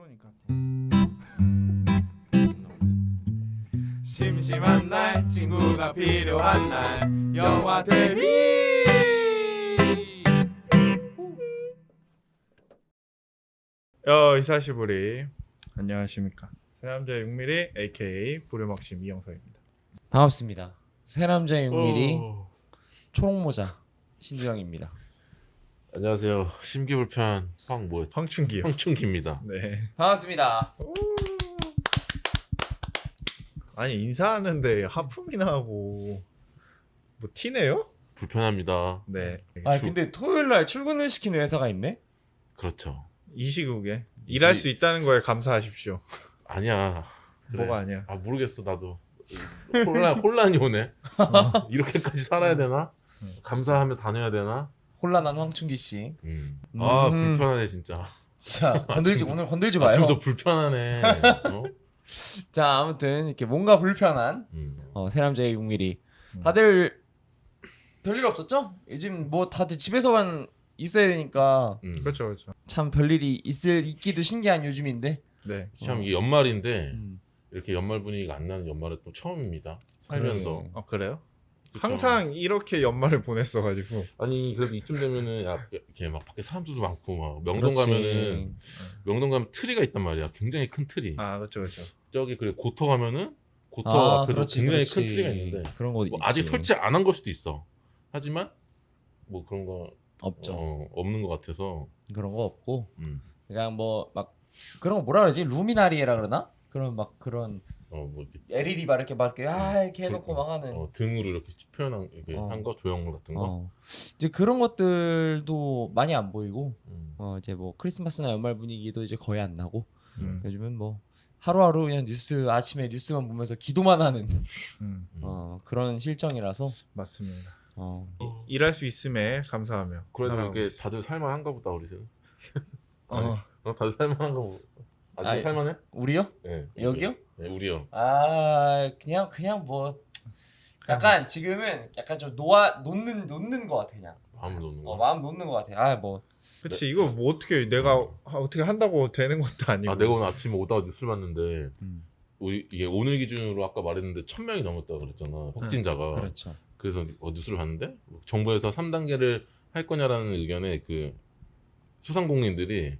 거니까. 심심한 날 친구가 필요한 날 영화 대비. 이사시부리 안녕하십니까. 새남자 6mm AKA 부르막심 이영석입니다. 반갑습니다. 새남자 6mm 초록모자 신두영입니다. 안녕하세요. 심기불편 황춘기요. 황춘기입니다. 네. 반갑습니다. 아니 인사하는데 하품이나 하고 뭐 티네요? 불편합니다. 네. 아 근데 토요일날 출근을 시키는 회사가 있네? 그렇죠. 이 시국에 일할 수 있다는 거에 감사하십시오. 아니야. 그래. 뭐가 아니야? 아 모르겠어 나도. 혼란이 오네. 이렇게까지 살아야 되나? 감사하며 다녀야 되나? 혼란한 황춘기 씨. 아 불편하네 진짜. 자 오늘 건들지 마요. 아침부터 불편하네. 어? 자 아무튼 이렇게 뭔가 불편한 새남자의 6mm. 다들 별일 없었죠? 요즘 뭐 다들 집에서만 있어야 되니까 그렇죠. 참 별일이 있기도 신기한 요즘인데. 네. 참 이게 연말인데 이렇게 연말 분위기가 안 나는 연말은 또 처음입니다. 살면서. 그래요? 그쵸? 항상 이렇게 연말을 보냈어가지고. 아니 그래도 이쯤 되면은 이렇게 막 밖에 사람들도 많고 막 그렇지. 명동 가면 트리가 있단 말이야. 굉장히 큰 트리. 아 그렇죠. 저기 그래 고터 가면은 고터 앞에도 그렇지, 굉장히 그렇지. 큰 트리가 있는데 그런 거 뭐 아직 있지. 설치 안 한 걸 수도 있어. 하지만 뭐 그런 거 없죠. 없는 것 같아서. 그런 거 없고 그냥 뭐 막 그런 거 뭐라 그러지? 루미나리에라 그러나? 그런 막 그런 뭐 이렇게 LED 막 이렇게 이렇게 해놓고 막 하는 등으로 이렇게 표현한 이렇게 한 거 조형물 같은 거. 이제 그런 것들도 많이 안 보이고 이제 뭐 크리스마스나 연말 분위기도 이제 거의 안 나고 요즘은 뭐 하루하루 그냥 아침에 뉴스만 보면서 기도만 하는 그런 실정이라서 맞습니다. 일할 일할 수 있음에 감사하며. 그래도 살아가고 이게 있어요. 다들 살만한가 보다 우리는. 다들 살만한가 보다. 아직 아니, 살만해? 우리요? 네. 여기요? 네, 우리요. 그냥 뭐 약간 지금은 약간 좀 놓는 것 같아 그냥. 마음을 놓는 거. 마음 놓는 것 같아. 뭐 그치 이거 뭐 어떻게 내가 어떻게 한다고 되는 것도 아니고. 내가 오늘 아침에 오다가 뉴스를 봤는데 이게 오늘 기준으로 아까 말했는데 1,000명이 넘었다고 그랬잖아 확진자가. 그렇죠. 그래서 뉴스를 봤는데 정부에서 3단계를 할 거냐라는 의견에 그 소상공인들이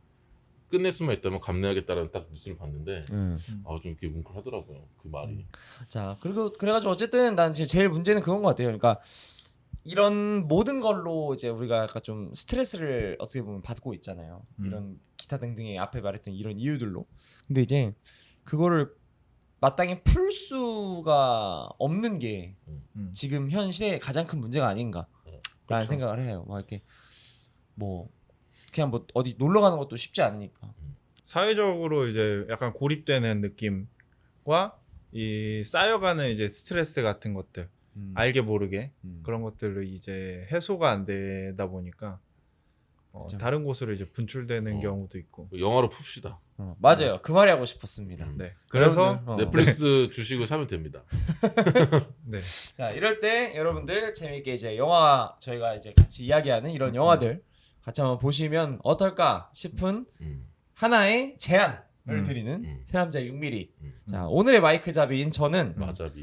끝낼 수만 있다면 감내하겠다라는 딱 뉴스를 봤는데 좀 이렇게 뭉클하더라고요 그 말이. 자 그래가지고 어쨌든 난 제일 문제는 그건 것 같아요. 그러니까 이런 모든 걸로 이제 우리가 약간 좀 스트레스를 어떻게 보면 받고 있잖아요. 이런 기타 등등의 앞에 말했던 이런 이유들로. 근데 이제 그거를 마땅히 풀 수가 없는 게 지금 현 시대의 가장 큰 문제가 아닌가라는 그렇죠. 생각을 해요. 막 이렇게 뭐 그냥 뭐 어디 놀러 가는 것도 쉽지 않으니까. 사회적으로 이제 약간 고립되는 느낌과 이 쌓여가는 이제 스트레스 같은 것들 알게 모르게 그런 것들로 이제 해소가 안 되다 보니까 다른 곳으로 이제 분출되는 경우도 있고. 영화로 풉시다. 맞아요. 그 말이 하고 싶었습니다. 네. 그래서 여러분들, 넷플릭스 주식을 사면 됩니다. 네. 자 이럴 때 여러분들 재밌게 이제 영화 저희가 이제 같이 이야기하는 이런 영화들 같이 한번 보시면 어떨까 싶은 하나의 제안을 드리는 새남자 6mm. 자 오늘의 마이크 잡이인 저는 마자비.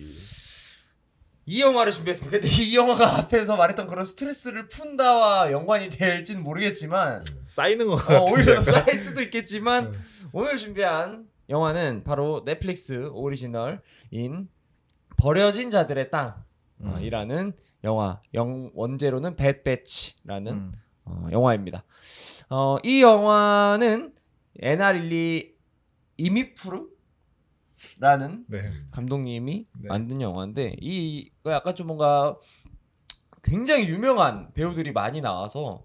이 영화를 준비했습니다. 근데 이 영화가 앞에서 말했던 그런 스트레스를 푼다와 연관이 될지는 모르겠지만 쌓이는 것 같아요. 오히려 쌓일 수도 있겠지만 오늘 준비한 영화는 바로 넷플릭스 오리지널인 버려진 자들의 땅이라는 영화. 원제로는 배드 배치라는 영화입니다. 이 영화는 에나릴리 이미프루라는 네. 감독님이 네. 만든 영화인데 이거 약간 좀 뭔가 굉장히 유명한 배우들이 많이 나와서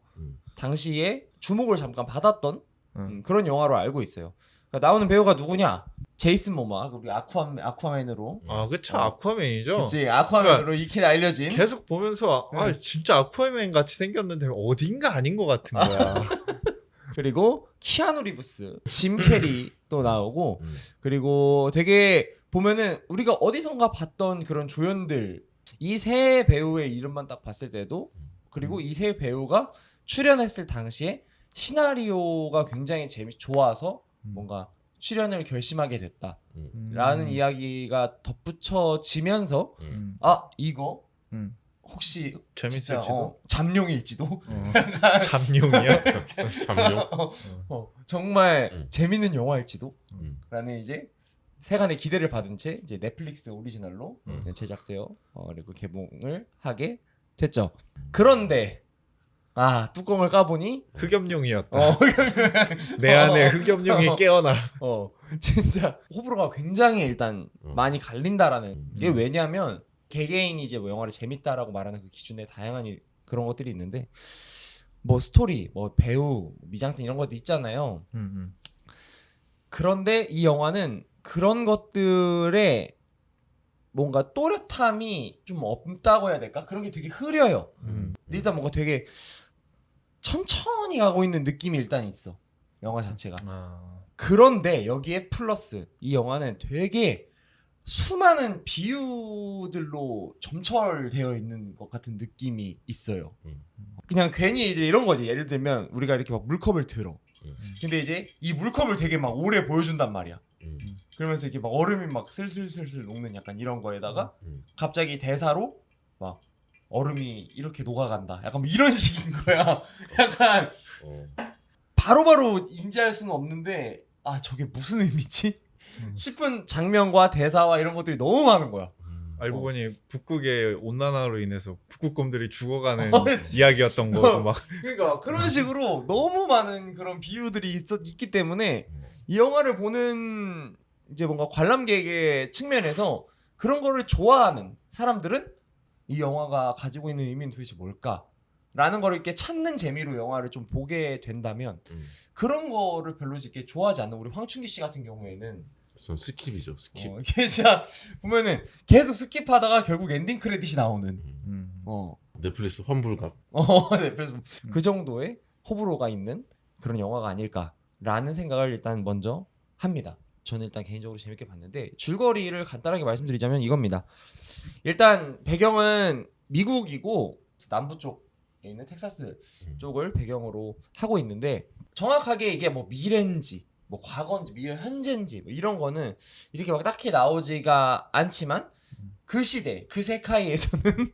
당시에 주목을 잠깐 받았던 그런 영화로 알고 있어요. 그러니까 나오는 배우가 누구냐? 제이슨 모마, 우리 아쿠아맨으로. 그쵸. 아쿠아맨이죠. 그치, 아쿠아맨으로 익히 알려진. 계속 보면서 진짜 아쿠아맨 같이 생겼는데 어딘가 아닌 것 같은 거야. 그리고 키아누 리브스, 짐 캐리 또 나오고 그리고 되게 보면은 우리가 어디선가 봤던 그런 조연들 이 세 배우의 이름만 딱 봤을 때도 그리고 이 세 배우가 출연했을 당시에 시나리오가 굉장히 좋아서 뭔가 출연을 결심하게 됐다라는 음. 이야기가 덧붙여지면서 아 이거 혹시 재밌을지도. 진짜, 잠룡일지도 잠룡이요? 잠룡. 정말 재밌는 영화일지도 라는 이제 세간의 기대를 받은 채 이제 넷플릭스 오리지널로 제작되어 그리고 개봉을 하게 됐죠. 그런데 뚜껑을 까보니 흑염룡이었다. 내 안에 흑염룡이 깨어나. 진짜 호불호가 굉장히 일단 많이 갈린다라는 게 왜냐하면 개개인이 이제 뭐 영화를 재밌다라고 말하는 그 기준에 다양한 그런 것들이 있는데 뭐 스토리, 뭐 배우, 미장센 이런 것도 있잖아요. 그런데 이 영화는 그런 것들에 뭔가 또렷함이 좀 없다고 해야 될까? 그런 게 되게 흐려요. 일단 뭔가 되게 천천히 가고 있는 느낌이 일단 있어. 영화 자체가. 그런데 여기에 플러스 이 영화는 되게 수많은 비유들로 점철되어 있는 것 같은 느낌이 있어요. 그냥 괜히 이제 이런 거지. 예를 들면 우리가 이렇게 막 물컵을 들어. 근데 이제 이 물컵을 되게 막 오래 보여준단 말이야. 그러면서 이렇게 막 얼음이 막 슬슬슬슬 녹는 약간 이런 거에다가 갑자기 대사로 막 얼음이 이렇게 녹아간다. 약간 뭐 이런 식인 거야. 약간 바로바로 인지할 수는 없는데 저게 무슨 의미지? 싶은 장면과 대사와 이런 것들이 너무 많은 거야. 알고 보니 북극의 온난화로 인해서 북극곰들이 죽어가는 진짜. 이야기였던 거고 막. 그러니까 그런 식으로 너무 많은 그런 비유들이 있기 때문에 이 영화를 보는 이제 뭔가 관람객의 측면에서 그런 거를 좋아하는 사람들은 이 영화가 가지고 있는 의미는 도대체 뭘까라는 거를 이렇게 찾는 재미로 영화를 좀 보게 된다면 그런 거를 별로 이렇게 좋아하지 않는 우리 황춘기 씨 같은 경우에는 전 스킵이죠. 스킵. 이게 진짜 보면은 계속 스킵하다가 결국 엔딩 크레딧이 나오는 넷플릭스 환불각. 네, 그래서 그 정도의 호불호가 있는 그런 영화가 아닐까라는 생각을 일단 먼저 합니다. 저는 일단 개인적으로 재밌게 봤는데 줄거리를 간단하게 말씀드리자면 이겁니다. 일단 배경은 미국이고 남부 쪽에 있는 텍사스 쪽을 배경으로 하고 있는데 정확하게 이게 뭐 미래인지 뭐 과거인지 미래 현재인지 뭐 이런 거는 이렇게 막 딱히 나오지가 않지만 그 시대 그 세카이에서는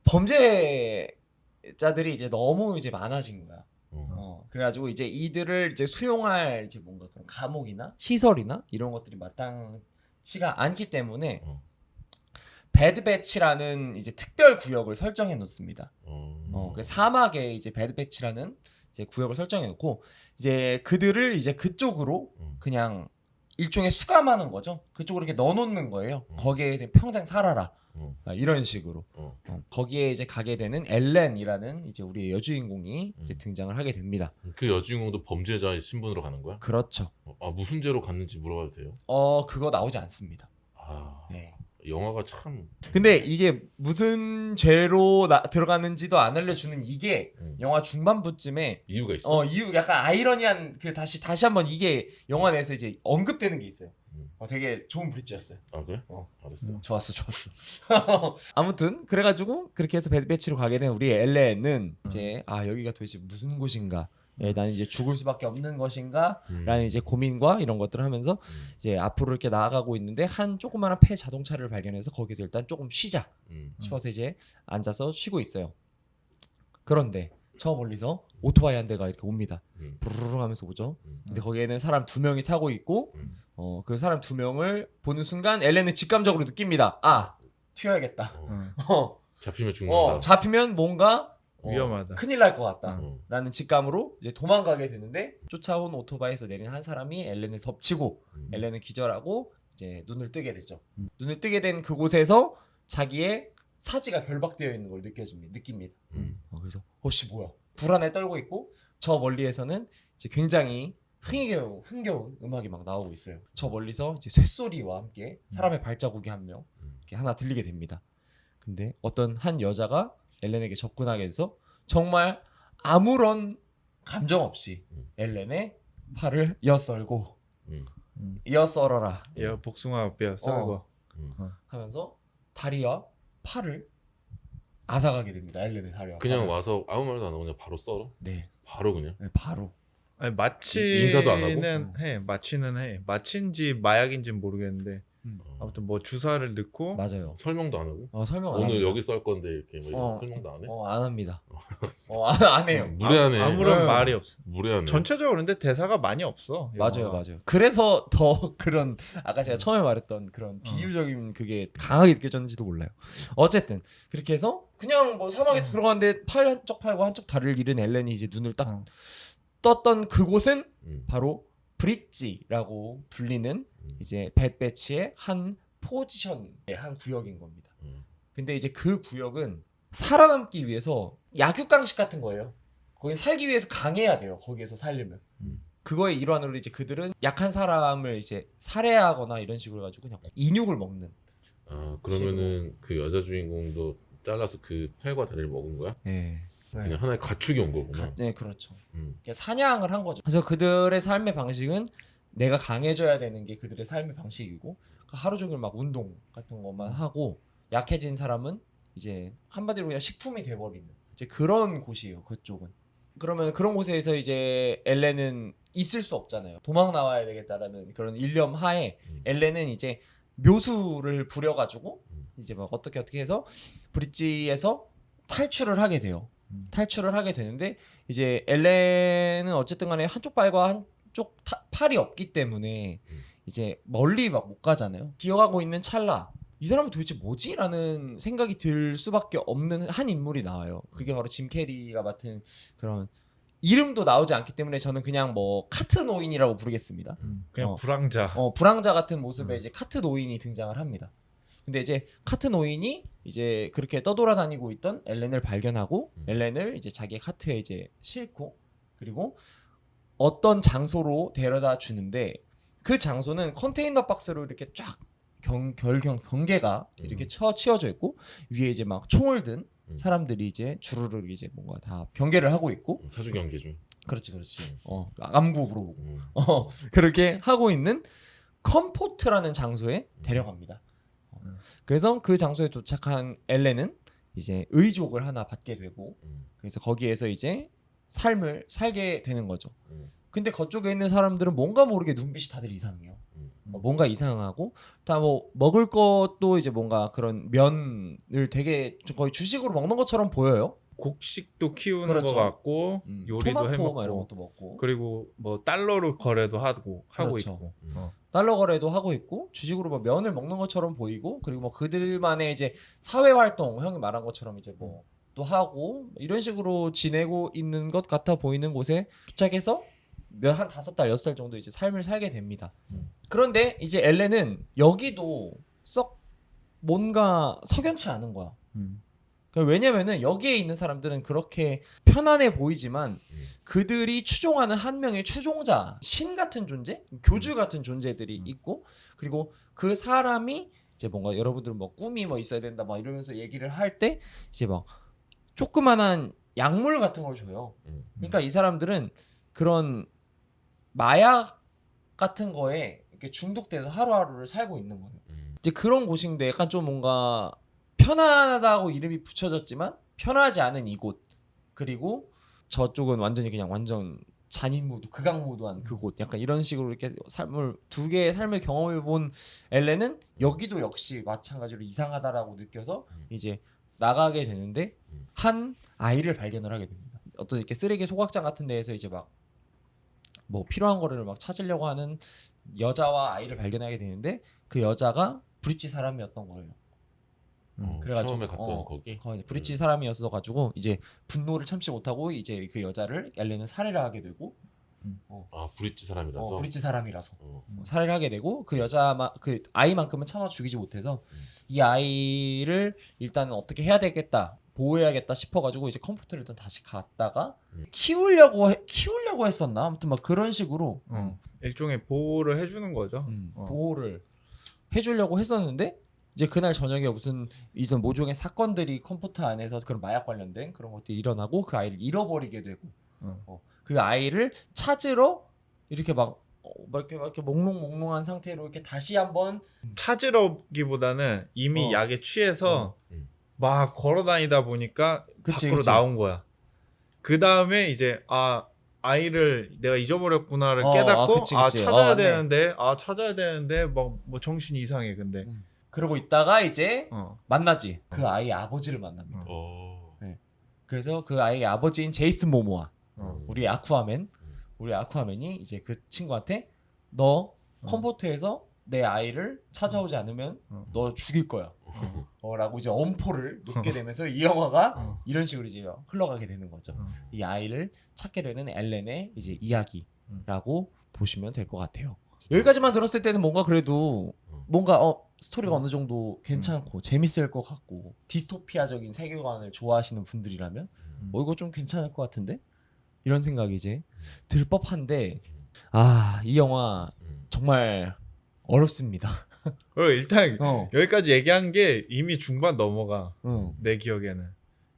범죄자들이 이제 너무 이제 많아진 거야. 그래가지고 이제 이들을 이제 수용할 이제 뭔가 그런 감옥이나 시설이나 이런 것들이 마땅치가 않기 때문에 배드배치라는 이제 특별 구역을 설정해 놓습니다. 그 사막에 이제 배드배치라는 이제 구역을 설정해 놓고 이제 그들을 이제 그쪽으로 그냥 일종의 수감하는 거죠. 그쪽으로 이렇게 넣어놓는 거예요. 거기에 이제 평생 살아라. 이런 식으로. 거기에 이제 가게 되는 엘렌이라는 이제 우리의 여주인공이 이제 등장을 하게 됩니다. 그 여주인공도 범죄자의 신분으로 가는 거야? 그렇죠. 무슨 죄로 갔는지 물어봐도 돼요? 그거 나오지 않습니다. 네. 영화가 참. 근데 이게 무슨 죄로 들어갔는지도 안 알려주는 이게 영화 중반부쯤에 이유가 있어? 이유 약간 아이러니한 그 다시 한번 이게 영화 내에서 이제 언급되는 게 있어요. 되게 좋은 브릿지였어요. 그래? 알았어. 좋았어. 아무튼 그래가지고 그렇게 해서 배드배치로 가게 된 우리 엘렌은 이제 여기가 도대체 무슨 곳인가? 나는 이제 죽을 수밖에 없는 것인가? 라는 이제 고민과 이런 것들을 하면서 이제 앞으로 이렇게 나아가고 있는데 한 조그마한 폐 자동차를 발견해서 거기서 일단 조금 쉬자 싶어서 이제 앉아서 쉬고 있어요. 그런데 저 멀리서 오토바이 한 대가 이렇게 옵니다. 부르르 하면서 오죠. 근데 거기에는 사람 2명이 타고 있고 그 사람 2명을 보는 순간 엘렌은 직감적으로 느낍니다. 튀어야겠다. 잡히면 죽는다. 잡히면 뭔가 위험하다. 큰일 날 것 같다. 라는 직감으로 이제 도망가게 되는데 쫓아온 오토바이에서 내린 한 사람이 엘렌을 덮치고 엘렌은 기절하고 이제 눈을 뜨게 되죠. 눈을 뜨게 된 그곳에서 자기의 사지가 결박되어 있는 걸 느낍니다. 그래서 씨 뭐야? 불안에 떨고 있고 저 멀리에서는 이제 굉장히 흥겨운 음악이 막 나오고 있어요. 저 멀리서 이제 쇳소리와 함께 사람의 발자국이 한 명 이렇게 하나 들리게 됩니다. 근데 어떤 한 여자가 엘렌에게 접근하게 돼서 정말 아무런 감정 없이 엘렌의 팔을 이어썰고 이어썰어라 복숭아 뼈 썰고 하면서 다리와 팔을 앗아가게 됩니다. 엘렌의 다리와 그냥 팔을. 와서 아무 말도 안 하고 그냥 바로 썰어? 네. 바로 그냥? 네, 바로 아니 인사도 안 하고? 마취는 해. 마취인지 마약인지 모르겠는데 음. 아무튼 뭐 주사를 넣고 맞아요. 설명도 안 하고? 설명 안 오늘 합니다. 여기서 할 건데 이렇게 뭐 이런 설명도 안 해? 안 합니다. 안 해요. 무례하네. 아무런 네. 말이 없어. 무례하네. 전체적으로 근데 대사가 많이 없어. 맞아요, 영화가. 맞아요. 그래서 더 그런 아까 제가 처음에 말했던 그런 비유적인 그게 강하게 느껴졌는지도 몰라요. 어쨌든 그렇게 해서 그냥 뭐 사막에 들어갔는데 팔 한쪽 팔과 한쪽 다리를 잃은 엘렌이 이제 눈을 딱 떴던 그곳은 바로 브릿지라고 불리는 이제 뱃배치의 한 포지션의 한 구역인 겁니다. 근데 이제 그 구역은 살아남기 위해서 약육강식 같은 거예요. 거긴 살기 위해서 강해야 돼요. 거기에서 살려면. 그거의 일환으로 이제 그들은 약한 사람을 이제 살해하거나 이런 식으로 해가지고 그냥 인육을 먹는. 아 그러면은 그 여자 주인공도 잘라서 그 팔과 다리를 먹은 거야? 네. 그냥 하나의 가축이 온 거구나. 네, 그렇죠. 음. 그러니까 사냥을 한 거죠. 그래서 그들의 삶의 방식은 내가 강해져야 되는 게 그들의 삶의 방식이고 하루 종일 막 운동 같은 것만 하고 약해진 사람은 이제 한마디로 그냥 식품이 돼버리는 이제 그런 곳이에요. 그쪽은. 그러면 그런 곳에서 이제 엘렌은 있을 수 없잖아요. 도망 나와야 되겠다라는 그런 일념 하에 엘렌은 이제 묘수를 부려가지고 이제 막 어떻게 해서 브릿지에서 탈출을 하게 돼요. 탈출을 하게 되는데 이제 엘렌은 어쨌든 간에 한쪽 발과 한쪽 팔이 없기 때문에 이제 멀리 막 못 가잖아요. 기어가고 있는 찰나 이 사람은 도대체 뭐지? 라는 생각이 들 수밖에 없는 한 인물이 나와요. 그게 바로 짐 캐리가 맡은 그런 이름도 나오지 않기 때문에 저는 그냥 뭐 카트 노인이라고 부르겠습니다. 그냥 불황자. 불황자 같은 모습의 이제 카트 노인이 등장을 합니다. 근데 이제 카트 노인이 이제 그렇게 떠돌아다니고 있던 엘렌을 발견하고 엘렌을 이제 자기 카트에 이제 싣고 그리고 어떤 장소로 데려다 주는데 그 장소는 컨테이너 박스로 이렇게 쫙 경계가 이렇게 치어져 있고 위에 이제 막 총을 든 사람들이 이제 주르륵 이제 뭔가 다 경계를 하고 있고 사주 경계 중. 그렇지 암국으로 그렇게 하고 있는 컴포트라는 장소에 데려갑니다. 그래서 그 장소에 도착한 엘렌은 이제 의족을 하나 받게 되고 그래서 거기에서 이제 삶을 살게 되는 거죠. 근데 그쪽에 있는 사람들은 뭔가 모르게 눈빛이 다들 이상해요. 뭔가 이상하고 다 뭐 먹을 것도 이제 뭔가 그런 면을 되게 거의 주식으로 먹는 것처럼 보여요. 곡식도 키우는 그렇죠. 것 같고 요리도 토마토 해먹고 막 이런 것도 먹고 그리고 뭐 달러로 거래도 하고 그렇죠. 있고 달러 거래도 하고 있고 주식으로 뭐 면을 먹는 것처럼 보이고 그리고 뭐 그들만의 이제 사회 활동 형이 말한 것처럼 이제 뭐 또 하고 이런 식으로 지내고 있는 것 같아 보이는 곳에 도착해서 한 5달 6달 정도 이제 삶을 살게 됩니다. 그런데 이제 엘렌은 여기도 썩 뭔가 석연치 않은 거야. 그러니까 왜냐면은 여기에 있는 사람들은 그렇게 편안해 보이지만 그들이 추종하는 한 명의 추종자, 신 같은 존재, 교주 같은 존재들이 있고 그리고 그 사람이 이제 뭔가 여러분들은 뭐 꿈이 뭐 있어야 된다 막 이러면서 얘기를 할 때 이제 막 조그만한 약물 같은 걸 줘요. 그러니까 이 사람들은 그런 마약 같은 거에 이렇게 중독돼서 하루하루를 살고 있는 거예요. 이제 그런 곳인데 약간 좀 뭔가 편안하다고 이름이 붙여졌지만 편하지 않은 이곳 그리고 저쪽은 완전히 그냥 완전 잔인무도 극악무도한 그곳 약간 이런 식으로 이렇게 두 개의 삶을 경험해 본 엘렌은 여기도 역시 마찬가지로 이상하다라고 느껴서 이제 나가게 되는데 한 아이를 발견을 하게 됩니다. 어떤 이렇게 쓰레기 소각장 같은 데에서 이제 막 뭐 필요한 거를 막 찾으려고 하는 여자와 아이를 발견하게 되는데 그 여자가 브릿지 사람이었던 거예요. 그래가지고 처음에 갔던 거기 브릿지 사람이었어 가지고 이제 분노를 참지 못하고 이제 그 여자를 엘렌은 살해를 하게 되고 아 브릿지 사람이라서 브릿지 사람이라서 살해를 하게 되고 그 그 아이만큼은 참아 죽이지 못해서 이 아이를 일단은 어떻게 해야 되겠다 보호해야겠다 싶어가지고 이제 컴퓨터를 일단 다시 갔다가 키우려고 했었나 아무튼 막 그런 식으로 일종의 보호를 해주는 거죠. 보호를 해주려고 했었는데 이제 그날 저녁에 무슨 이전 모종의 사건들이 컴퓨터 안에서 그런 마약 관련된 그런 것들이 일어나고 그 아이를 잃어버리게 되고 그 아이를 찾으러 이렇게 막 이렇게 몽롱몽롱한 상태로 이렇게 다시 한번 찾으러기보다는 이미 약에 취해서 막 걸어다니다 보니까 그치, 밖으로 그치. 나온 거야. 그 다음에 이제 아이를 내가 잊어버렸구나를 아, 깨닫고 그치, 아 그치. 찾아야 네. 되는데 뭐 정신이 이상해 근데 그러고 있다가 이제 어. 만나지. 그 아이의 아버지를 만납니다. 어. 그래서 그 아이의 아버지인 제이슨 모모아, 어. 우리 아쿠아맨이 이제 그 친구한테 너 컴포트에서 내 아이를 찾아오지 않으면 너 죽일 거야. 라고 이제 엄포를 놓게 되면서 이 영화가 이런 식으로 이제 흘러가게 되는 거죠. 이 아이를 찾게 되는 엘렌의 이제 이야기라고 보시면 될 것 같아요. 여기까지만 들었을 때는 뭔가 그래도 뭔가 스토리가 어느 정도 괜찮고 재밌을 것 같고 디스토피아적인 세계관을 좋아하시는 분들이라면 이거 좀 괜찮을 것 같은데 이런 생각이 이제 들 법한데 이 영화 정말 어렵습니다. 그리고 일단 여기까지 얘기한 게 이미 중반 넘어가 내 기억에는.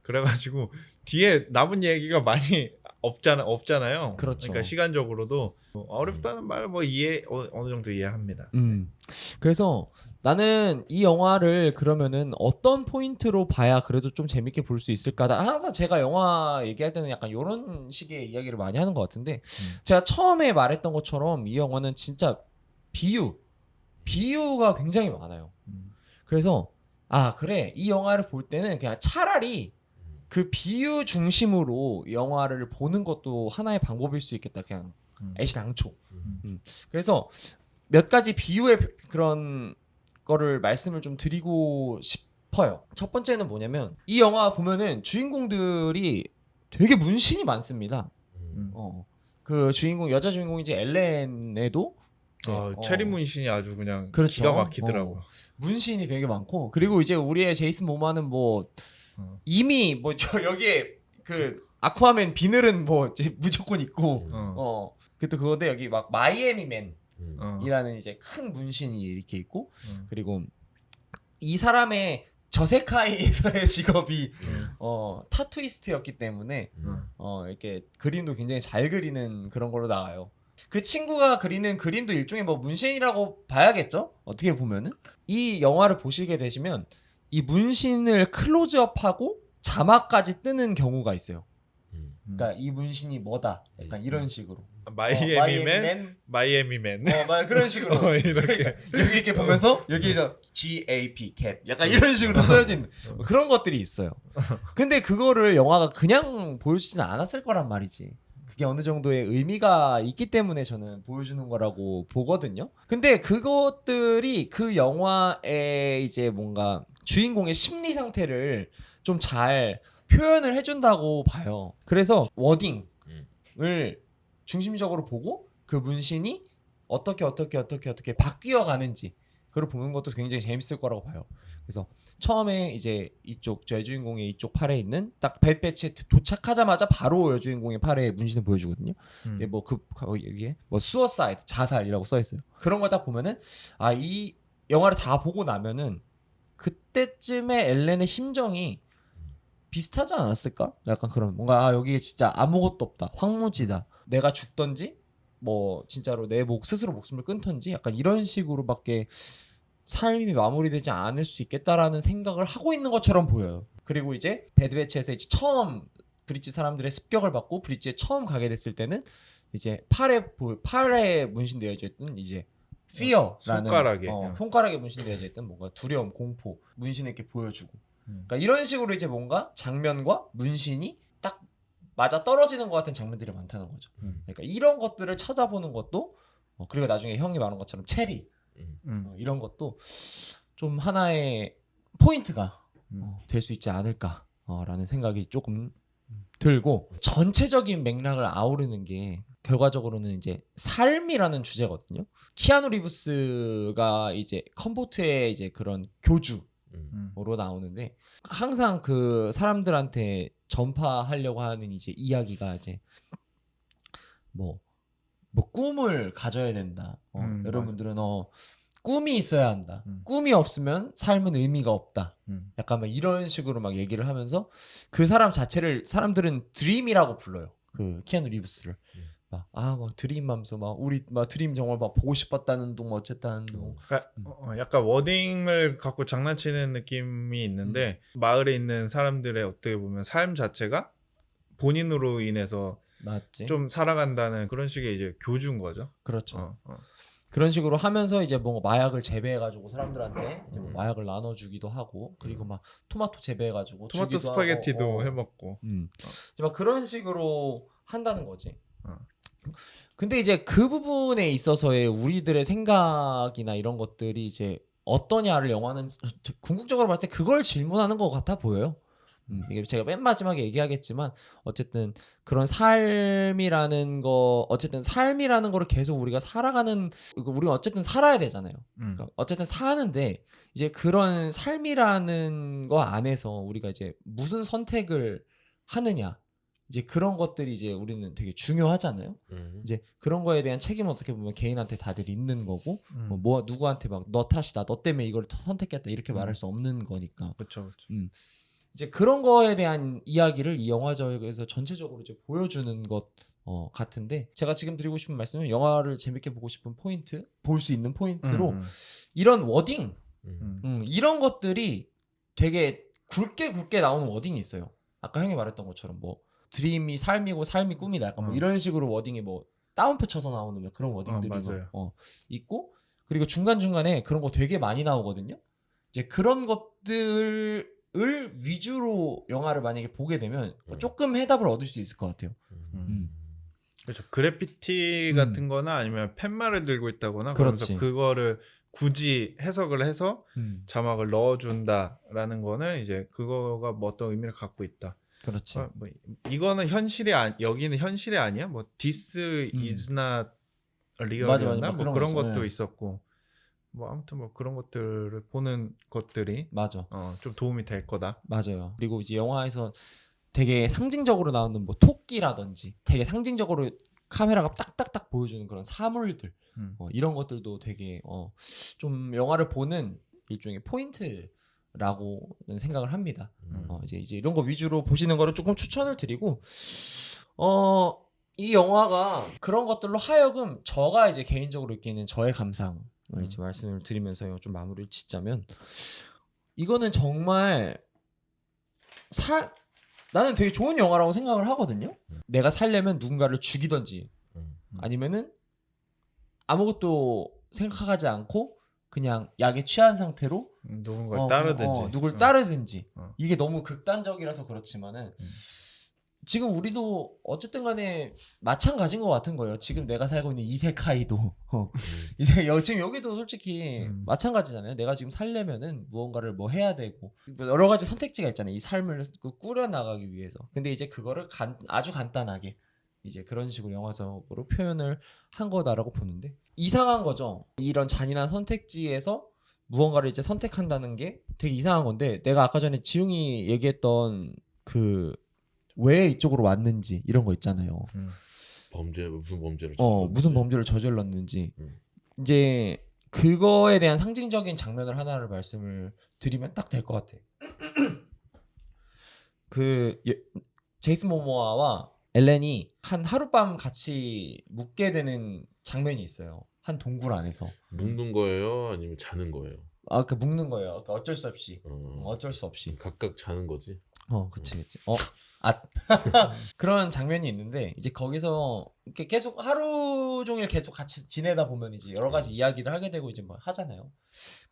그래가지고 뒤에 남은 얘기가 많이 없잖아요. 그렇죠. 그러니까 시간적으로도 어렵다는 말 뭐 어느 정도 이해합니다. 그래서 나는 이 영화를 그러면은 어떤 포인트로 봐야 그래도 좀 재밌게 볼 수 있을까? 항상 제가 영화 얘기할 때는 약간 이런 식의 이야기를 많이 하는 것 같은데 제가 처음에 말했던 것처럼 이 영화는 진짜 비유가 굉장히 많아요. 그래서 그래 이 영화를 볼 때는 그냥 차라리 그 비유 중심으로 영화를 보는 것도 하나의 방법일 수 있겠다. 그냥 애시당초. 그래서 몇 가지 비유의 그런 거를 말씀을 좀 드리고 싶어요. 첫 번째는 뭐냐면 이 영화 보면은 주인공들이 되게 문신이 많습니다. 그 여자 주인공 이제 엘렌에도 체리 문신이 아주 그냥 그렇죠. 기가 막히더라고. 문신이 되게 많고 그리고 이제 우리의 제이슨 모마는 뭐 이미 뭐 여기에 그 아쿠아맨 비늘은 뭐 이제 무조건 있고 그것도 그건데 여기 막 마이애미맨이라는 이제 큰 문신이 이렇게 있고 그리고 이 사람의 저세카이에서의 직업이 타투이스트였기 때문에 이렇게 그림도 굉장히 잘 그리는 그런 걸로 나와요. 그 친구가 그리는 그림도 일종의 뭐 문신이라고 봐야겠죠? 어떻게 보면은 이 영화를 보시게 되시면 이 문신을 클로즈업하고 자막까지 뜨는 경우가 있어요. 그러니까 이 문신이 뭐다 약간 이런 식으로 마이애미맨 그런 식으로 이렇게 여기 이렇게 보면서 여기서 GAP 캡 약간 이런 식으로 써진 그런 것들이 있어요. 근데 그거를 영화가 그냥 보여주지는 않았을 거란 말이지. 그게 어느 정도의 의미가 있기 때문에 저는 보여주는 거라고 보거든요. 근데 그것들이 그 영화의 이제 뭔가 주인공의 심리 상태를 좀 잘 표현을 해준다고 봐요. 그래서 워딩을 중심적으로 보고 그 문신이 어떻게 바뀌어 가는지 그걸 보는 것도 굉장히 재밌을 거라고 봐요. 그래서 처음에 이제 이쪽 여주인공의 이쪽 팔에 있는 딱 배치에 도착하자마자 바로 여주인공의 팔에 문신을 보여주거든요. 근데 뭐 여기에 뭐 수어사이드 자살이라고 써 있어요. 그런 걸 딱 보면은 이 영화를 다 보고 나면은 그때쯤에 엘렌의 심정이 비슷하지 않았을까? 약간 그런 뭔가 여기에 진짜 아무것도 없다, 황무지다. 내가 죽던지 뭐 진짜로 내 스스로 목숨을 끊던지 약간 이런 식으로밖에 삶이 마무리되지 않을 수 있겠다라는 생각을 하고 있는 것처럼 보여요. 그리고 이제 배드배치에서 이제 처음 브릿지 사람들의 습격을 받고 브릿지에 처음 가게 됐을 때는 이제 팔에 문신되어져 있던 이제 fear라는 손가락에 문신되어져 있던 뭔가 두려움, 공포 문신을 이렇게 보여주고 그러니까 이런 식으로 이제 뭔가 장면과 문신이 딱 맞아 떨어지는 것 같은 장면들이 많다는 거죠. 그러니까 이런 것들을 찾아보는 것도 그리고 나중에 형이 말한 것처럼 체리 이런 것도 좀 하나의 포인트가 될 수 있지 않을까라는 생각이 조금 들고 전체적인 맥락을 아우르는 게 결과적으로는 이제 삶이라는 주제거든요. 키아누 리브스가 이제 컴포트의 이제 그런 교주로 나오는데 항상 그 사람들한테 전파하려고 하는 이제 이야기가 이제 뭐 꿈을 가져야 된다. 여러분들은 꿈이 있어야 한다. 꿈이 없으면 삶은 의미가 없다. 약간 막 이런 식으로 막 얘기를 하면서 그 사람 자체를 사람들은 드림이라고 불러요. 그 키아누 리브스를. 막 드림하면서 막 우리 막 드림 정말 막 보고 싶었다는 둥 어쨌다는 둥. 약간 워딩을 갖고 장난치는 느낌이 있는데 마을에 있는 사람들의 어떻게 보면 삶 자체가 본인으로 인해서 맞지. 좀 살아간다는 그런 식의 이제 교주인 거죠. 그렇죠. 어. 그런 식으로 하면서 이제 뭐 마약을 재배해가지고 사람들한테 이제 뭐 마약을 나눠주기도 하고 그리고 막 토마토 재배해가지고 토마토 주기도 스파게티도 하고, 해먹고. 이제 막 그런 식으로 한다는 거지. 어. 근데 이제 그 부분에 있어서의 우리들의 생각이나 이런 것들이 이제 어떠냐를 영화는 궁극적으로 봤을 때 그걸 질문하는 것 같아 보여요. 이게 제가 맨 마지막에 얘기하겠지만 어쨌든 그런 삶이라는 거를 계속 우리가 살아가는 우리가 어쨌든 살아야 되잖아요. 그러니까 어쨌든 사는데 이제 그런 삶이라는 거 안에서 우리가 이제 무슨 선택을 하느냐 이제 그런 것들이 이제 우리는 되게 중요하잖아요. 이제 그런 거에 대한 책임은 어떻게 보면 개인한테 다들 있는 거고 뭐 누구한테 막 너 탓이다 너 때문에 이걸 선택했다 이렇게 말할 수 없는 거니까. 그렇죠. 이제 그런 거에 대한 이야기를 이 영화적에서 전체적으로 이제 보여주는 것 같은데 제가 지금 드리고 싶은 말씀은 영화를 재밌게 보고 싶은 포인트, 볼 수 있는 포인트로 이런 워딩, 이런 것들이 되게 굵게 나오는 워딩이 있어요. 아까 형이 말했던 것처럼 뭐 드림이 삶이고 삶이 꿈이다. 약간 뭐 이런 식으로 워딩이 뭐 따옴표 쳐서 나오는 뭐 그런 워딩들이 있고 그리고 중간중간에 그런 거 되게 많이 나오거든요. 이제 그런 것들 을 위주로 영화를 만약에 보게 되면 조금 해답을 얻을 수 있을 것 같아요. 그렇죠. 그래피티 같은 거나 아니면 팻말을 들고 있다거나 그렇지. 그러면서 그거를 굳이 해석을 해서 자막을 넣어준다라는 거는 이제 그거가 뭐 어떤 의미를 갖고 있다. 그렇지. 뭐 이거는 여기는 현실이 아니야? 뭐 This is not real이었나? 뭐 그런 것도 있었고. 뭐 아무튼 뭐 그런 것들을 보는 것들이 맞아. 좀 도움이 될 거다. 맞아요. 그리고 이제 영화에서 되게 상징적으로 나오는 뭐 토끼라든지 되게 상징적으로 카메라가 딱딱딱 보여주는 그런 사물들 이런 것들도 되게 좀 영화를 보는 일종의 포인트라고는 생각을 합니다. 이제 이런 거 위주로 보시는 거를 조금 추천을 드리고 이 영화가 그런 것들로 하여금 저가 이제 개인적으로 느끼는 저의 감상 이제 말씀을 드리면서 좀 마무리를 짓자면 이거는 정말 나는 되게 좋은 영화라고 생각을 하거든요. 내가 살려면 누군가를 죽이던지 아니면은 아무것도 생각하지 않고 그냥 약에 취한 상태로 누군가를 따르든지 누굴 따르든지 이게 너무 극단적이라서 그렇지만은 지금 우리도 어쨌든 간에 마찬가지인 것 같은 거예요. 지금 내가 살고 있는 이세카이도 지금 여기도 솔직히 마찬가지잖아요. 내가 지금 살려면은 무언가를 뭐 해야 되고 여러 가지 선택지가 있잖아요. 이 삶을 꾸려나가기 위해서. 근데 이제 그거를 아주 간단하게 이제 그런 식으로 영화적으로 표현을 한 거다라고 보는데 이상한 거죠. 이런 잔인한 선택지에서 무언가를 이제 선택한다는 게 되게 이상한 건데 내가 아까 전에 지웅이 얘기했던 왜 이쪽으로 왔는지 이런 거 있잖아요. 무슨 범죄를 무슨 범죄를 저질렀는지 이제 그거에 대한 상징적인 장면을 하나를 말씀을 드리면 딱 될 것 같아. 제이슨 모모아와 엘렌이 한 하룻밤 같이 묵게 되는 장면이 있어요. 한 동굴 안에서. 묵는 거예요? 아니면 자는 거예요? 그 묵는 거예요. 그러니까 어쩔 수 없이. 각각 자는 거지. 그치. 그런 장면이 있는데 이제 거기서 이렇게 계속 하루 종일 계속 같이 지내다 보면 이제 여러 가지 이야기를 하게 되고 이제 뭐 하잖아요.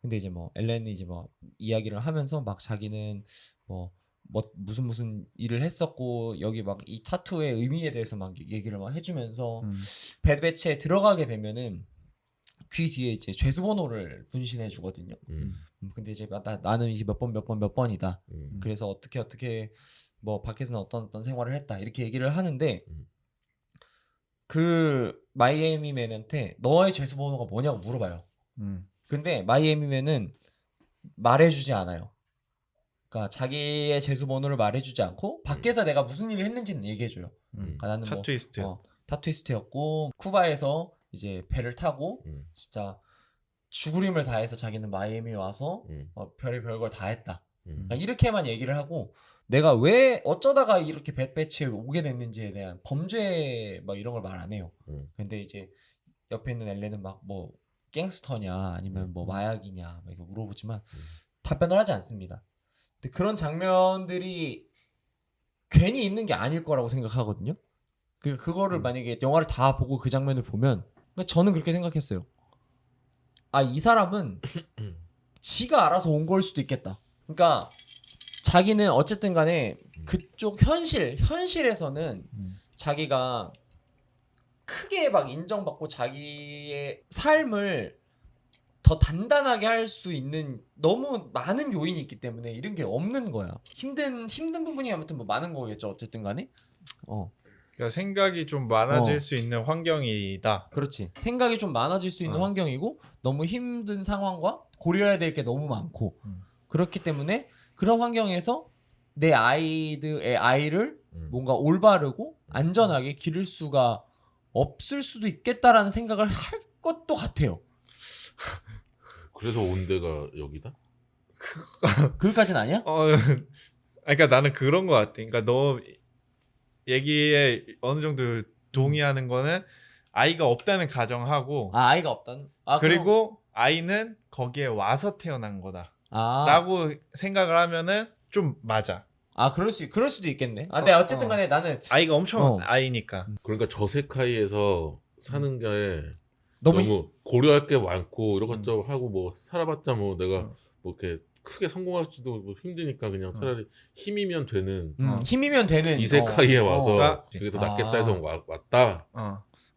근데 이제 뭐 엘렌이 이제 뭐 이야기를 하면서 막 자기는 뭐 무슨 일을 했었고 여기 막 이 타투의 의미에 대해서 막 얘기를 막 해주면서 배치에 들어가게 되면은 귀 뒤에 이제 죄수 번호를 분신해 주거든요. 근데 이제 나는 이게 몇 번이다. 그래서 어떻게 뭐 밖에서는 어떤 생활을 했다 이렇게 얘기를 하는데 그 마이애미 맨한테 너의 죄수 번호가 뭐냐고 물어봐요. 근데 마이애미 맨은 말해주지 않아요. 그러니까 자기의 재수 번호를 말해주지 않고 밖에서 내가 무슨 일을 했는지는 얘기해줘요. 그러니까 나는 타투이스트였고 쿠바에서 이제 배를 타고 진짜 죽을 힘을 다해서 자기는 마이애미에 와서 별의별 걸 다 했다. 그러니까 이렇게만 얘기를 하고 내가 왜 어쩌다가 이렇게 배치에 오게 됐는지에 대한 범죄 막 이런 걸 말 안 해요. 근데 이제 옆에 있는 엘렌은 막 뭐 갱스터냐 아니면 뭐 마약이냐 막 이렇게 물어보지만 답변을 하지 않습니다. 근데 그런 장면들이 괜히 있는 게 아닐 거라고 생각하거든요. 그거를 만약에 영화를 다 보고 그 장면을 보면 그러니까 저는 그렇게 생각했어요. 아, 이 사람은 지가 알아서 온 걸 수도 있겠다. 그러니까 자기는 어쨌든 간에 그쪽 현실에서는 자기가 크게 막 인정받고 자기의 삶을 더 단단하게 할 수 있는 너무 많은 요인이 있기 때문에 이런 게 없는 거야. 힘든 부분이 아무튼 뭐 많은 거겠죠. 어쨌든 간에. 그러니까 생각이 좀 많아질 수 있는 환경이다. 그렇지. 생각이 좀 많아질 수 있는 환경이고 너무 힘든 상황과 고려해야 될 게 너무 많고 그렇기 때문에 그런 환경에서 내 아이를 뭔가 올바르고 안전하게 기를 수가 없을 수도 있겠다라는 생각을 할 것도 같아요. 그래서 온 데가 여기다? 그것까지는 아니야? 그러니까 나는 그런 거 같아. 그러니까 너 얘기에 어느 정도 동의하는 거는 아이가 없다는 가정하고 아이가 없다는. 그리고 아이는 거기에 와서 태어난 거다. 그럼, 라고 생각을 하면은 좀 맞아. 그럴 수도 있겠네. 근데 어쨌든 간에 나는 아이가 엄청 아이니까. 그러니까 저세카이에서 사는 게 너무 너무 고려할 게 많고 이것저것 하고 뭐 살아봤자 뭐 내가 뭐 이렇게 크게 성공할지도 뭐 힘드니까 그냥 차라리 힘이면 되는 힘이면 되는 이세카이에 와서 그러니까- 그게 더 낫겠다 해서 왔다.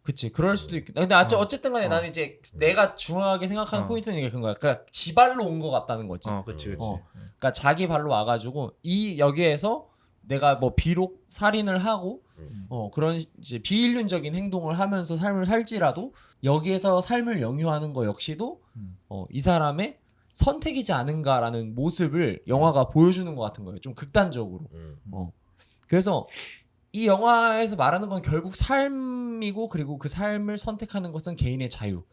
그치, 그럴 수도 있겠다. 근데 어쨌든 간에 나는 이제 내가 중요하게 생각하는 포인트는 이게 그런 거야. 그러니까 지 발로 온 것 같다는 거지. 그치. 그러니까 자기 발로 와가지고 여기에서 내가 뭐 비록 살인을 하고 그런 이제 비인륜적인 행동을 하면서 삶을 살지라도 여기에서 삶을 영유하는 거 역시도 이 사람의 선택이지 않은가라는 모습을 영화가 보여주는 것 같은 거예요. 좀 극단적으로. 그래서 이 영화에서 말하는 건 결국 삶이고 그리고 그 삶을 선택하는 것은 개인의 자유.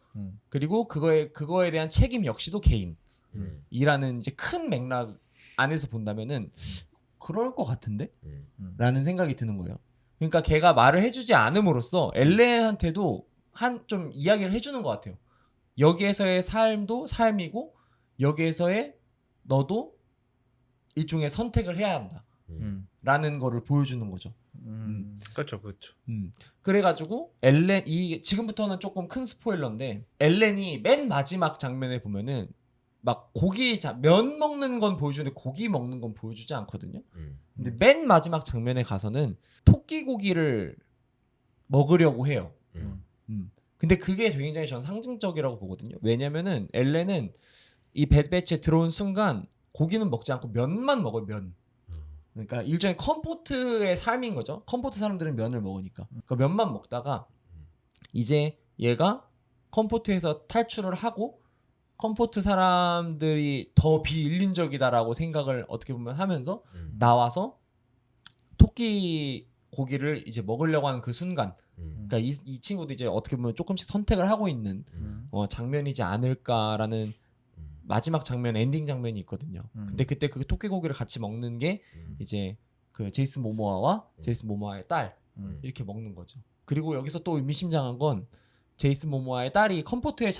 그리고 그거에 대한 책임 역시도 개인이라는 이제 큰 맥락 안에서 본다면은 그럴 것 같은데? 라는 생각이 드는 거예요. 그러니까 걔가 말을 해주지 않음으로써 엘렌한테도 좀 이야기를 해주는 것 같아요. 여기에서의 삶도 삶이고 여기에서의 너도 일종의 선택을 해야 한다. 라는 거를 보여주는 거죠. 그렇죠. 그래가지고 지금부터는 조금 큰 스포일러인데 엘렌이 맨 마지막 장면에 보면은 막 면 먹는 건 보여주는데 고기 먹는 건 보여주지 않거든요. 근데 맨 마지막 장면에 가서는 토끼 고기를 먹으려고 해요. 근데 그게 굉장히 전 상징적이라고 보거든요. 왜냐면은 엘렌은 이 배치에 들어온 순간 고기는 먹지 않고 면만 먹어요. 면. 그러니까 일종의 컴포트의 삶인 거죠. 컴포트 사람들은 면을 먹으니까. 그 면만 먹다가 이제 얘가 컴포트에서 탈출을 하고 컴포트 사람들이 더 비인륜적이다라고 생각을 어떻게 보면 하면서 나와서 토끼 고기를 이제 먹으려고 하는 그 순간 그러니까 이 친구도 이제 어떻게 보면 조금씩 선택을 하고 있는 장면이지 않을까라는 마지막 장면 엔딩 장면이 있거든요. 근데 그때 그 토끼 고기를 같이 먹는 게 이제 그 제이슨 모모아와 제이슨 모모아의 딸 이렇게 먹는 거죠. 그리고 여기서 또 의미심장한 건 제이슨 모모아의 딸이 컴포트에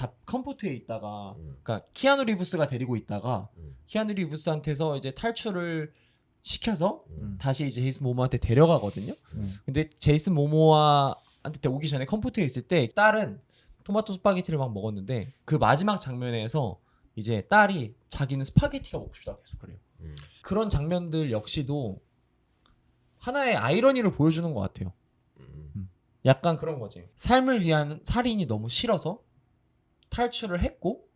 있다가 그러니까 키아누 리브스가 데리고 있다가 키아누 리브스한테서 이제 탈출을 시켜서 다시 이제 제이슨 모모아한테 데려가거든요. 근데 제이슨 모모아한테 오기 전에 컴포트에 있을 때 딸은 토마토 스파게티를 막 먹었는데 그 마지막 장면에서 이제 딸이 자기는 스파게티가 먹고 싶다 계속 그래요. 그런 장면들 역시도 하나의 아이러니를 보여주는 것 같아요. 약간 그런 거지. 삶을 위한 살인이 너무 싫어서 탈출을 했고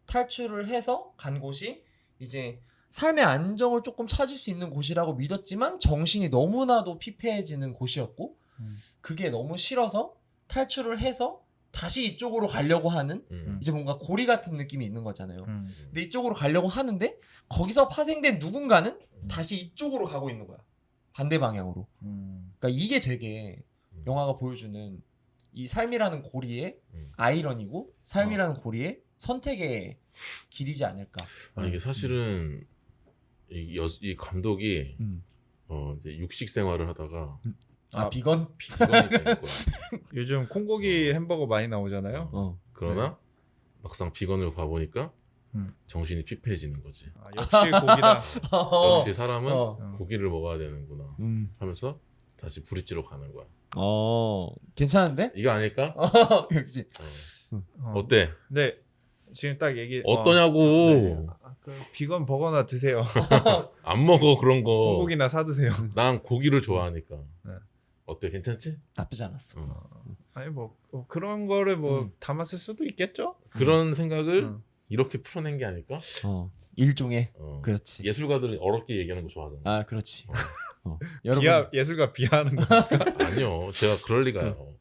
탈출을 해서 간 곳이 이제 삶의 안정을 조금 찾을 수 있는 곳이라고 믿었지만 정신이 너무나도 피폐해지는 곳이었고 그게 너무 싫어서 탈출을 해서 다시 이쪽으로 가려고 하는 이제 뭔가 고리 같은 느낌이 있는 거잖아요. 근데 이쪽으로 가려고 하는데 거기서 파생된 누군가는 다시 이쪽으로 가고 있는 거야. 반대 방향으로. 그러니까 이게 되게 영화가 보여주는 이 삶이라는 고리의 아이러니고 삶이라는 고리의 선택의 길이지 않을까. 이게 사실은 이 감독이 이제 육식 생활을 하다가 비건? 비건이 된 거야. 요즘 콩고기 햄버거 많이 나오잖아요. 그러나 막상 비건을 가보니까 정신이 피폐해지는 거지. 역시 고기다. 역시 사람은 고기를 먹어야 되는구나 하면서 다시 브릿지로 가는 거야. 괜찮은데? 이거 아닐까? 역시. 어때? 네, 지금 딱 얘기 어떠냐고. 네. 그 비건 버거나 드세요. 안 먹어 그런 거. 소고기나 사 드세요. 난 고기를 좋아하니까. 네. 어때? 괜찮지? 나쁘지 않았어. 아니 뭐 그런 거를 뭐 담았을 수도 있겠죠. 그런 생각을 음. 이렇게 풀어낸 게 아닐까? 일종의 어. 그렇지. 예술가들은 어렵게 얘기하는 거 좋아하잖아. 그렇지. 여러분 예술가 비하하는 거. 아니요, 제가 그럴 리가요.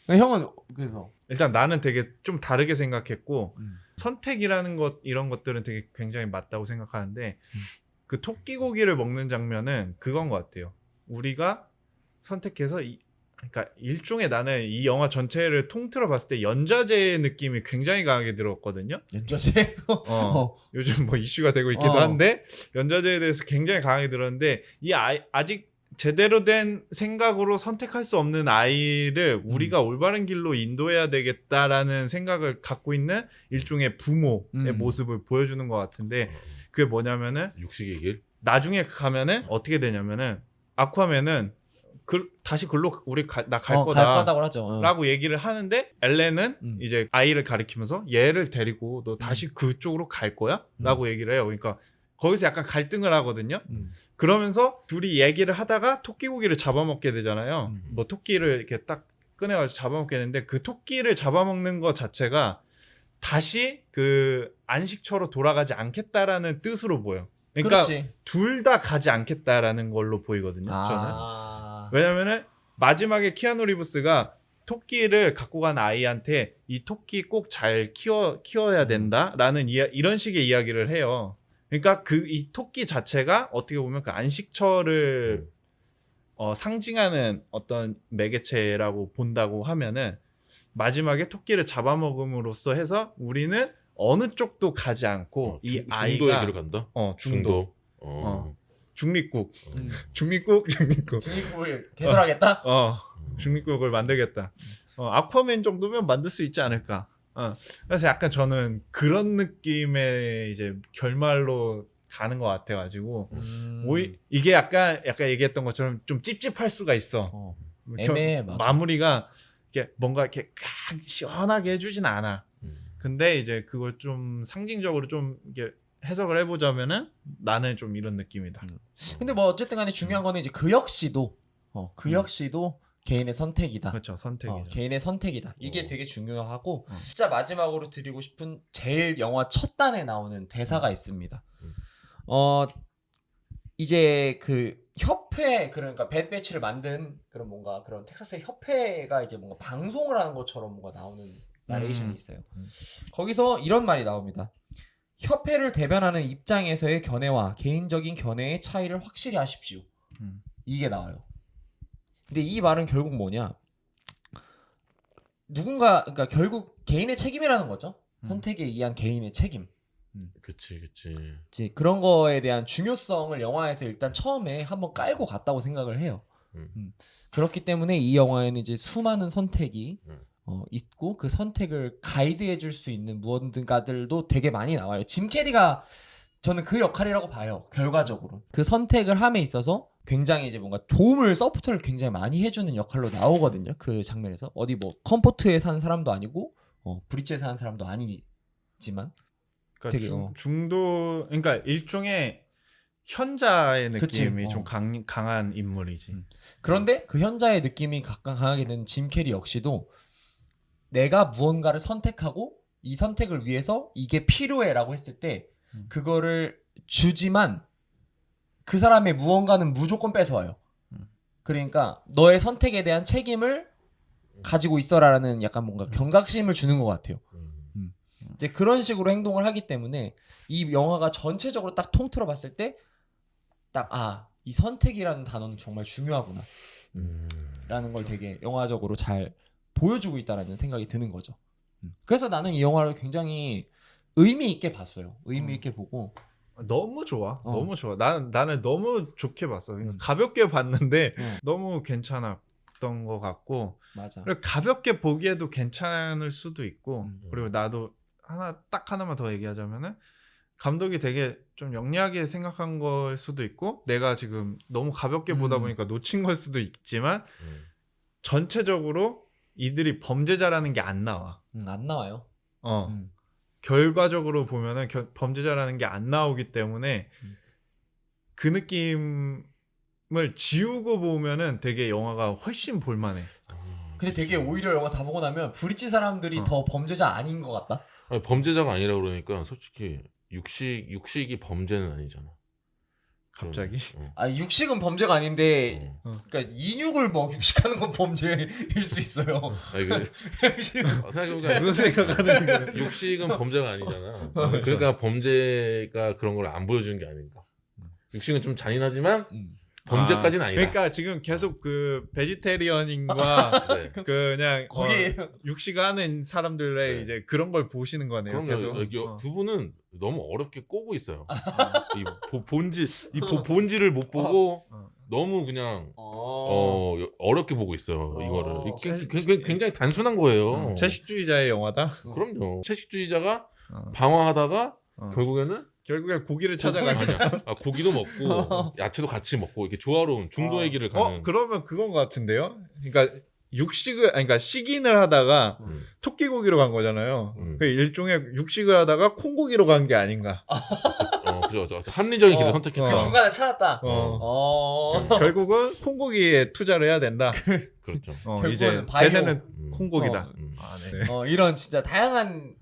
형은 그래서 일단 나는 되게 좀 다르게 생각했고 음. 선택이라는 것 이런 것들은 되게 굉장히 맞다고 생각하는데 그 토끼고기를 먹는 장면은 그건 것 같아요. 우리가 선택해서 그러니까 일종의 나는 이 영화 전체를 통틀어 봤을 때 연좌제의 느낌이 굉장히 강하게 들었거든요. 연좌제. 요즘 뭐 이슈가 되고 있기도 한데 연좌제에 대해서 굉장히 강하게 들었는데 이 아직 제대로 된 생각으로 선택할 수 없는 아이를 우리가 올바른 길로 인도해야 되겠다라는 생각을 갖고 있는 일종의 부모의 모습을 보여주는 것 같은데 그게 뭐냐면은 육식의 길. 나중에 가면은 어떻게 되냐면은 아쿠아맨은 다시 글로 우리 나 갈 거다. 갈 거다고 하죠. 라고 얘기를 하는데 엘렌은 이제 아이를 가리키면서 얘를 데리고 너 다시 그쪽으로 갈 거야? 라고 얘기를 해요. 그러니까 거기서 약간 갈등을 하거든요. 그러면서 둘이 얘기를 하다가 토끼고기를 잡아먹게 되잖아요. 뭐 토끼를 이렇게 딱 꺼내가지고 잡아먹게 되는데 그 토끼를 잡아먹는 것 자체가 다시 그 안식처로 돌아가지 않겠다라는 뜻으로 보여. 그러니까 둘 다 가지 않겠다라는 걸로 보이거든요. 저는. 왜냐면은 마지막에 키아누 리브스가 토끼를 갖고 간 아이한테 이 토끼 꼭 잘 키워야 된다라는 이런 식의 이야기를 해요. 그러니까 이 토끼 자체가 어떻게 보면 그 안식처를 상징하는 어떤 매개체라고 본다고 하면은 마지막에 토끼를 잡아먹음으로써 해서 우리는 어느 쪽도 가지 않고 이 아이가 중도의 길을 간다. 중도. 중립국. 중립국을 개설하겠다. 중립국을 만들겠다. 아쿠아맨 정도면 만들 수 있지 않을까. 그래서 약간 저는 그런 느낌의 이제 결말로 가는 것 같아가지고 이게 약간 얘기했던 것처럼 좀 찝찝할 수가 있어. 애매해. 맞아. 마무리가 이렇게 뭔가 이렇게 시원하게 해주진 않아. 근데 이제 그걸 좀 상징적으로 좀 이렇게 해석을 해보자면은 나는 좀 이런 느낌이다. 근데 뭐 어쨌든 간에 중요한 거는 이제 그 역시도 개인의 선택이다. 그렇죠. 선택이죠. 개인의 선택이다. 이게 되게 중요하고 진짜 마지막으로 드리고 싶은 제일 영화 첫 단에 나오는 대사가 있습니다. 이제 그 협회 그러니까 뱃배치를 만든 그런 뭔가 그런 텍사스의 협회가 이제 뭔가 방송을 하는 것처럼 뭔가 나오는 나레이션이 있어요. 거기서 이런 말이 나옵니다. 협회를 대변하는 입장에서의 견해와 개인적인 견해의 차이를 확실히 하십시오. 이게 나와요. 근데 이 말은 결국 뭐냐? 그러니까 결국 개인의 책임이라는 거죠. 선택에 의한 개인의 책임. 그치. 그런 거에 대한 중요성을 영화에서 일단 처음에 한번 깔고 갔다고 생각을 해요. 그렇기 때문에 이 영화에는 이제 수많은 선택이 있고 그 선택을 가이드해 줄 수 있는 무언가들도 되게 많이 나와요. 짐 캐리가 저는 그 역할이라고 봐요. 결과적으로 그 선택을 함에 있어서 굉장히 이제 뭔가 서포트를 굉장히 많이 해주는 역할로 나오거든요. 그 장면에서 어디 뭐 컴포트에 사는 사람도 아니고 브릿지에 사는 사람도 아니지만 그러니까 되게 중도 그러니까 일종의 현자의 느낌이 그치, 좀 강한 인물이지. 그런데 그 현자의 느낌이 강하게 된 짐 캐리 역시도 내가 무언가를 선택하고 이 선택을 위해서 이게 필요해라고 했을 때 그거를 주지만 그 사람의 무언가는 무조건 뺏어와요. 그러니까 너의 선택에 대한 책임을 가지고 있어라라는 약간 뭔가 경각심을 주는 것 같아요. 이제 그런 식으로 행동을 하기 때문에 이 영화가 전체적으로 딱 통틀어 봤을 때 딱 이 선택이라는 단어는 정말 중요하구나 라는 걸 되게 영화적으로 잘 보여주고 있다라는 생각이 드는 거죠. 그래서 나는 이 영화를 굉장히 의미 있게 봤어요. 의미 있게 보고 너무 좋아. 너무 좋아. 나는 너무 좋게 봤어. 가볍게 봤는데 너무 괜찮았던 것 같고 맞아. 그리고 가볍게 보기에도 괜찮을 수도 있고 그리고 나도 하나만 더 얘기하자면은 감독이 되게 좀 영리하게 생각한 걸 수도 있고 내가 지금 너무 가볍게 보다 보니까 놓친 걸 수도 있지만 전체적으로 이들이 범죄자라는 게 안 나와. 안 나와요. 결과적으로 보면은 범죄자라는 게 안 나오기 때문에 그 느낌을 지우고 보면은 되게 영화가 훨씬 볼만해. 근데 되게 오히려 영화 다 보고 나면 브릿지 사람들이 더 범죄자 아닌 것 같다. 아니, 범죄자가 아니라 그러니까 솔직히 육식이 범죄는 아니잖아. 갑자기? 육식은 범죄가 아닌데 그러니까 인육을 뭐 육식하는 건 범죄일 수 있어요. 아니 생각해보니까 무슨 생각하는 거야? 육식은 범죄가 아니잖아. 그러니까 범죄가 그런 걸 안 보여주는 게 아닌가. 육식은 좀 잔인하지만 범죄까지는 아니다. 그러니까 지금 계속 그 베지테리언인과 네. 그냥 거기 육식하는 사람들의 네. 이제 그런 걸 보시는 거네요. 계속. 그럼요. 여기 두 분은 너무 어렵게 꼬고 있어요. 이 본질을 못 보고 너무 그냥 어렵게 보고 있어요. 이거를 굉장히 단순한 거예요. 채식주의자의 영화다. 그럼요. 채식주의자가 방황하다가 결국에는 고기를 찾아가죠. 고기도 먹고 야채도 같이 먹고 이렇게 조화로운 중도의 길을 가는. 그러면 그건 것 같은데요. 그러니까 그러니까 식인을 하다가 토끼고기로 간 거잖아요. 그 일종의 육식을 하다가 콩고기로 간 게 아닌가. 그죠. 합리적인 길을 선택했다. 그 중간에 찾았다. 결국은 콩고기에 투자를 해야 된다. 그렇죠. 이제 바이오. 대세는 콩고기다. 네. 이런 진짜 다양한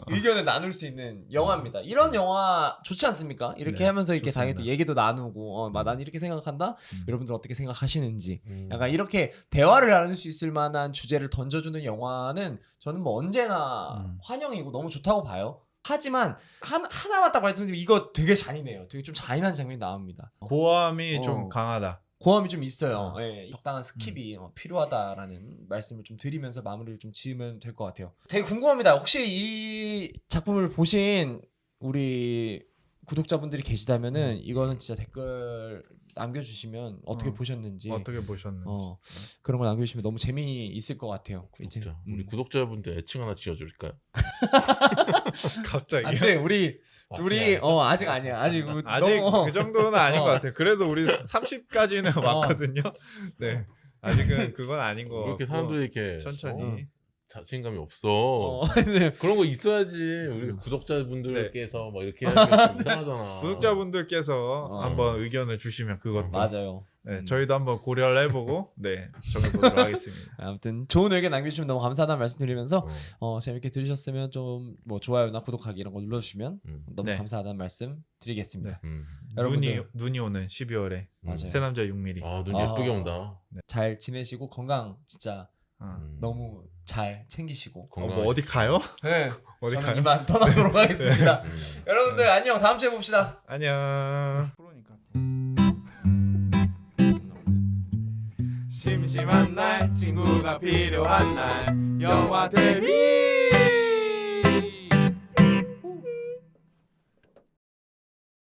의견을 나눌 수 있는 영화입니다. 이런 영화 좋지 않습니까? 이렇게 네, 하면서 이렇게 좋습니다. 당연히 또 얘기도 나누고 난 이렇게 생각한다. 여러분들 어떻게 생각하시는지 약간 이렇게 대화를 나눌 수 있을 만한 주제를 던져주는 영화는 저는 뭐 언제나 환영이고 너무 좋다고 봐요. 하지만 하나만 딱 말씀드리면 이거 되게 잔인해요. 되게 좀 잔인한 장면이 나옵니다. 고함이 좀 강하다. 고함이 좀 있어요. 예, 적당한 스킵이 필요하다라는 말씀을 좀 드리면서 마무리를 좀 지으면 될 것 같아요. 되게 궁금합니다. 혹시 이 작품을 보신 우리 구독자분들이 계시다면은 이거는 진짜 댓글 남겨주시면 어떻게 보셨는지 그런 거 남겨주시면 너무 재미있을 것 같아요. 이제 우리 구독자분들 애칭 하나 지어줄까요? 갑자기. 안돼 우리 아직 아니야. 아직 너무... 그 정도는 아닌 것 같아요. 그래도 우리 30까지는 왔거든요. 네. 아직은 그건 아닌 거. 이렇게 사람들이 이렇게 천천히. 자신감이 없어. 그런 거 있어야지. 우리 구독자분들께서 막 이렇게 하면 이상하잖아. 구독자분들께서 한번 의견을 주시면 그것도 맞아요. 네, 저희도 한번 고려를 해보고 정해보도록 하겠습니다. 아무튼 좋은 의견 남겨주시면 너무 감사하다는 말씀드리면서 재밌게 들으셨으면 좀 뭐 좋아요나 구독하기 이런 거 눌러주시면 너무 감사하다는 말씀 드리겠습니다. 여러분들 눈이 오는 12월에 새남자 6mm. 눈이 예쁘게 온다. 잘 지내시고 건강 진짜 너무 잘 챙기시고 뭐 어디 가요? 네, 어디 저는 가요? 이만 떠나도록 하겠습니다. 여러분들 안녕. 다음 주에 봅시다. 안녕. 심심한 날 친구가 필요한 날 영화 대비